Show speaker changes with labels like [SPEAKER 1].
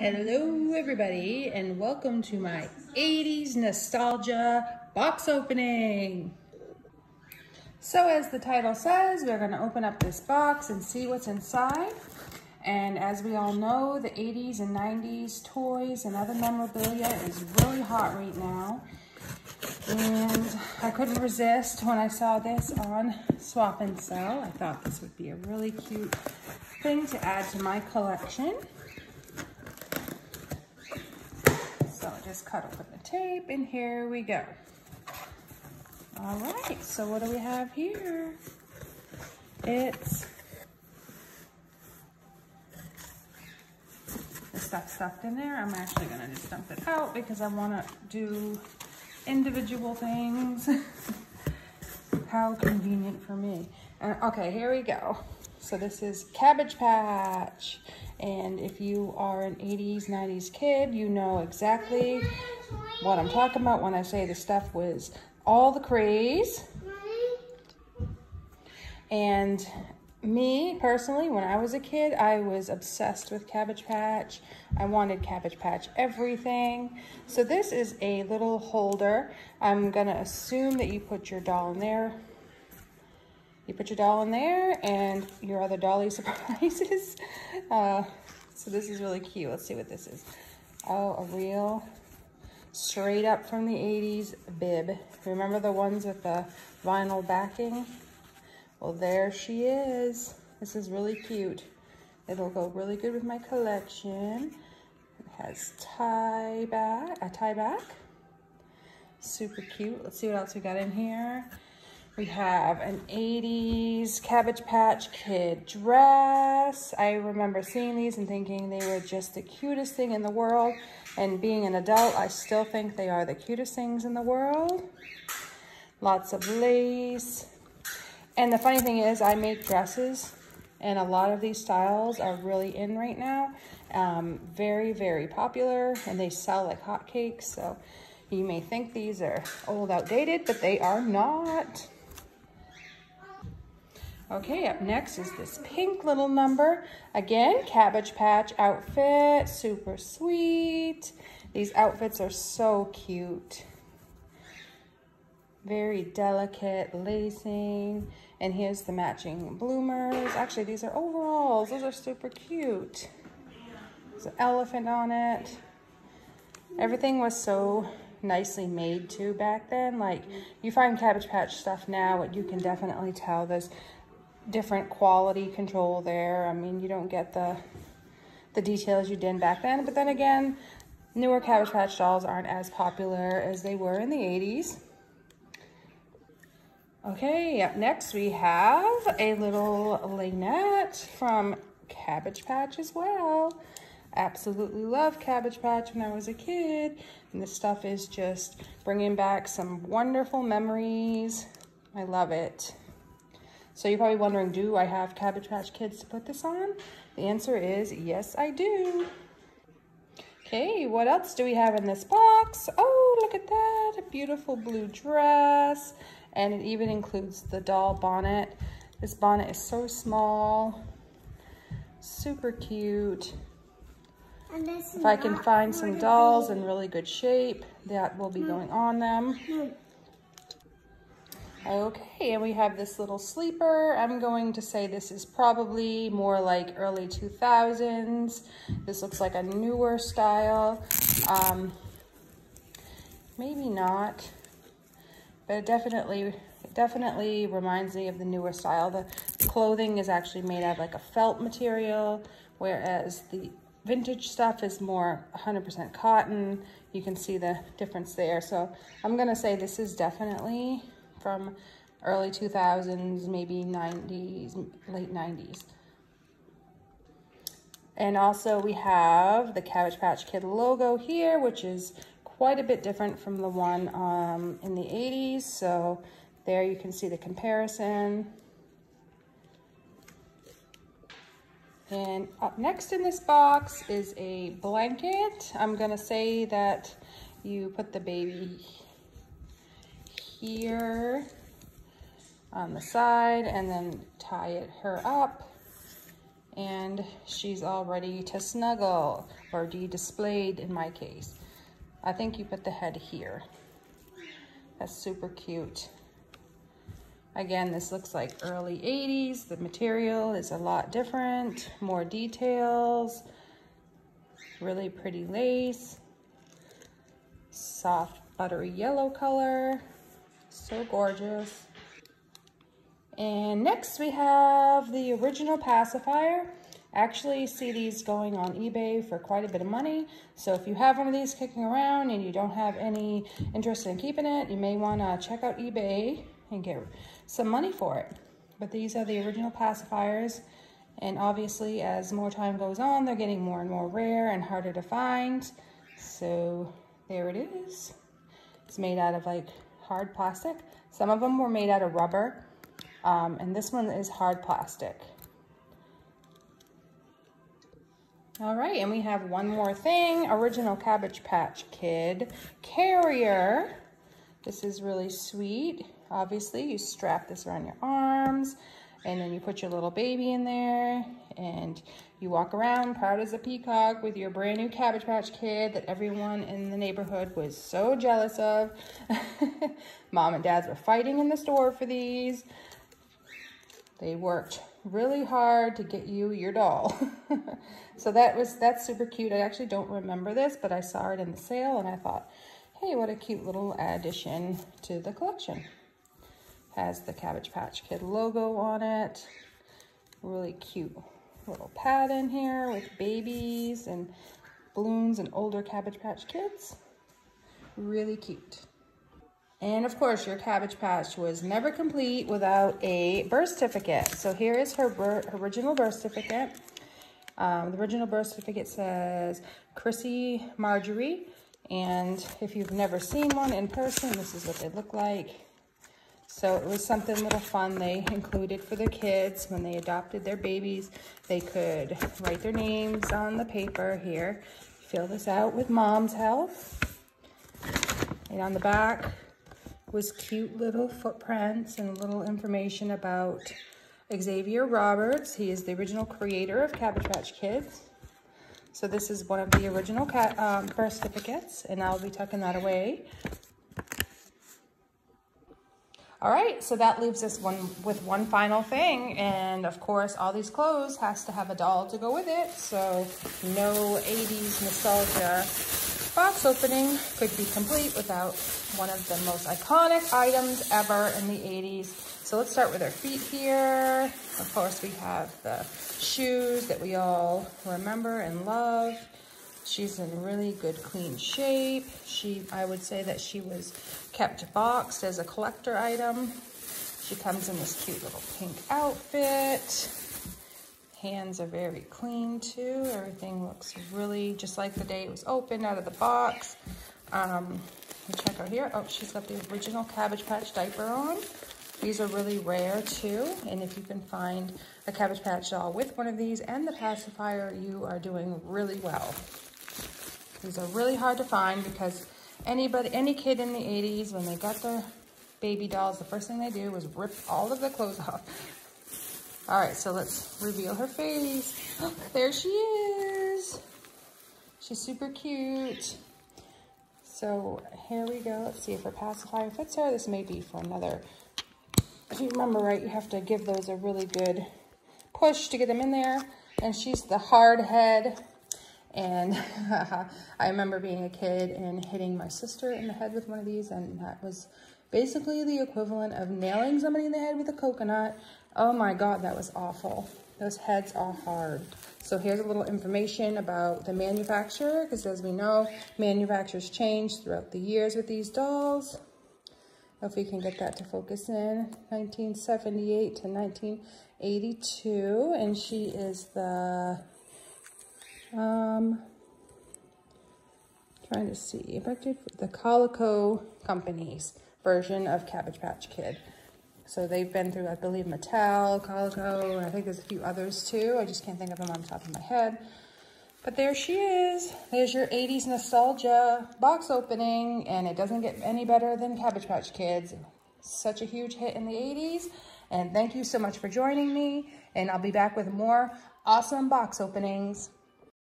[SPEAKER 1] Hello everybody and welcome to my 80s nostalgia box opening. So as the title says, we're going to open up this box and see what's inside. And as we all know, the 80s and 90s toys and other memorabilia is really hot right now. And I couldn't resist when I saw this on Swap and Sell. I thought this would be a really cute thing to add to my collection. So just cut open the tape and here we go. All right, so what do we have here? It's the stuff stuffed in there. I'm actually gonna just dump it out because I wanna do individual things. How convenient for me. Okay, here we go. So this is Cabbage Patch. And if you are an 80s, 90s kid, you know exactly what I'm talking about when I say the stuff was all the craze. And me, personally, when I was a kid, I was obsessed with Cabbage Patch. I wanted Cabbage Patch everything. So this is a little holder. I'm gonna assume that you put your doll in there. You put your doll in there and your other dolly surprises. So this is really cute. Let's see what this is. Oh, a real straight up from the 80s bib. Remember the ones with the vinyl backing? Well, there she is. This is really cute. It'll go really good with my collection. It has a tie back. Super cute. Let's see what else we got in here. We have an 80s Cabbage Patch Kid dress. I remember seeing these and thinking they were just the cutest thing in the world. And being an adult, I still think they are the cutest things in the world. Lots of lace. And the funny thing is, I make dresses, and a lot of these styles are really in right now. Very, very popular, and they sell like hotcakes. So you may think these are old, outdated, but they are not. Okay, up next is this pink little number. Again, Cabbage Patch outfit, super sweet. These outfits are so cute. Very delicate lacing. And here's the matching bloomers. Actually, these are overalls. Those are super cute. There's an elephant on it. Everything was so nicely made too back then. Like, you find Cabbage Patch stuff now, you can definitely tell there's different quality control there. I mean, you don't get the details you did back then, but then again, newer Cabbage Patch dolls aren't as popular as they were in the 80s. Okay, up next we have a little Lynette from Cabbage Patch as well. Absolutely loved Cabbage Patch when I was a kid, and this stuff is just bringing back some wonderful memories. I love it. So you're probably wondering, do I have Cabbage Patch Kids to put this on? The answer is yes, I do. Okay, what else do we have in this box? Oh, look at that, a beautiful blue dress, and it even includes the doll bonnet. This bonnet is so small, super cute. If I can find some dolls in really good shape, that will be going on them. Okay, and we have this little sleeper. I'm going to say this is probably more like early 2000s. This looks like a newer style. Maybe not, but it definitely reminds me of the newer style. The clothing is actually made out of like a felt material, whereas the vintage stuff is more 100% cotton. You can see the difference there. So I'm gonna say this is definitely from early 2000s, maybe 90s, late 90s. And also we have the Cabbage Patch Kid logo here, which is quite a bit different from the one in the 80s. So there you can see the comparison. And up next in this box is a blanket. I'm gonna say that you put the baby here on the side and then tie her up and she's all ready to snuggle, or be displayed in my case. I think you put the head here. That's super cute. Again, this looks like early 80s. The material is a lot different, more details, really pretty lace, soft buttery yellow color, so gorgeous. And next we have the original Pacifier. Actually see these going on eBay for quite a bit of money. So if you have one of these kicking around and you don't have any interest in keeping it, you may want to check out eBay and get some money for it. But these are the original Pacifiers, and obviously as more time goes on, they're getting more and more rare and harder to find. So there it is. It's made out of like hard plastic. Some of them were made out of rubber, and this one is hard plastic. All right, and we have one more thing. Original Cabbage Patch Kid carrier. This is really sweet. Obviously, you strap this around your arms, and then you put your little baby in there, and you walk around proud as a peacock with your brand new Cabbage Patch Kid that everyone in the neighborhood was so jealous of. Mom and Dads were fighting in the store for these. They worked really hard to get you your doll. So that's super cute. I actually don't remember this, but I saw it in the sale and I thought, hey, what a cute little addition to the collection. Has the Cabbage Patch Kid logo on it. Really cute little pad in here with babies and balloons and older Cabbage Patch Kids. Really cute. And of course, your Cabbage Patch was never complete without a birth certificate. So here is her original birth certificate. The original birth certificate says Chrissy Marjorie. And if you've never seen one in person, this is what they look like. So it was something a little fun they included for the kids when they adopted their babies. They could write their names on the paper here. Fill this out with Mom's help. And on the back was cute little footprints and a little information about Xavier Roberts. He is the original creator of Cabbage Patch Kids. So this is one of the original birth certificates, and I'll be tucking that away. All right, so that leaves us with one final thing, and of course, all these clothes has to have a doll to go with it, so no 80s nostalgia box opening could be complete without one of the most iconic items ever in the 80s. So let's start with her feet here. Of course, we have the shoes that we all remember and love. She's in really good, clean shape. I would say that she was kept boxed as a collector item. She comes in this cute little pink outfit. Hands are very clean too. Everything looks really just like the day it was opened out of the box. Check out here. Oh, she's got the original Cabbage Patch diaper on. These are really rare too, and if you can find a Cabbage Patch doll with one of these and the Pacifier, you are doing really well. These are really hard to find because any kid in the 80s, when they got their baby dolls, the first thing they do was rip all of the clothes off. All right, so let's reveal her face. Oh, there she is. She's super cute. So here we go. Let's see if her Pacifier fits her. This may be for another. If you remember right, you have to give those a really good push to get them in there. And she's the hard head. And I remember being a kid and hitting my sister in the head with one of these, and that was basically the equivalent of nailing somebody in the head with a coconut. Oh my God, that was awful. Those heads are hard. So here's a little information about the manufacturer, because as we know, manufacturers change throughout the years with these dolls. If we can get that to focus in, 1978 to 1982, and she is the, trying to see if I did the Calico Company's version of Cabbage Patch Kid. So they've been through, I believe, Mattel, Calico, and I think there's a few others too. I just can't think of them on the top of my head. But there she is. There's your 80s nostalgia box opening, and it doesn't get any better than Cabbage Patch Kids. Such a huge hit in the 80s. And thank you so much for joining me, and I'll be back with more awesome box openings.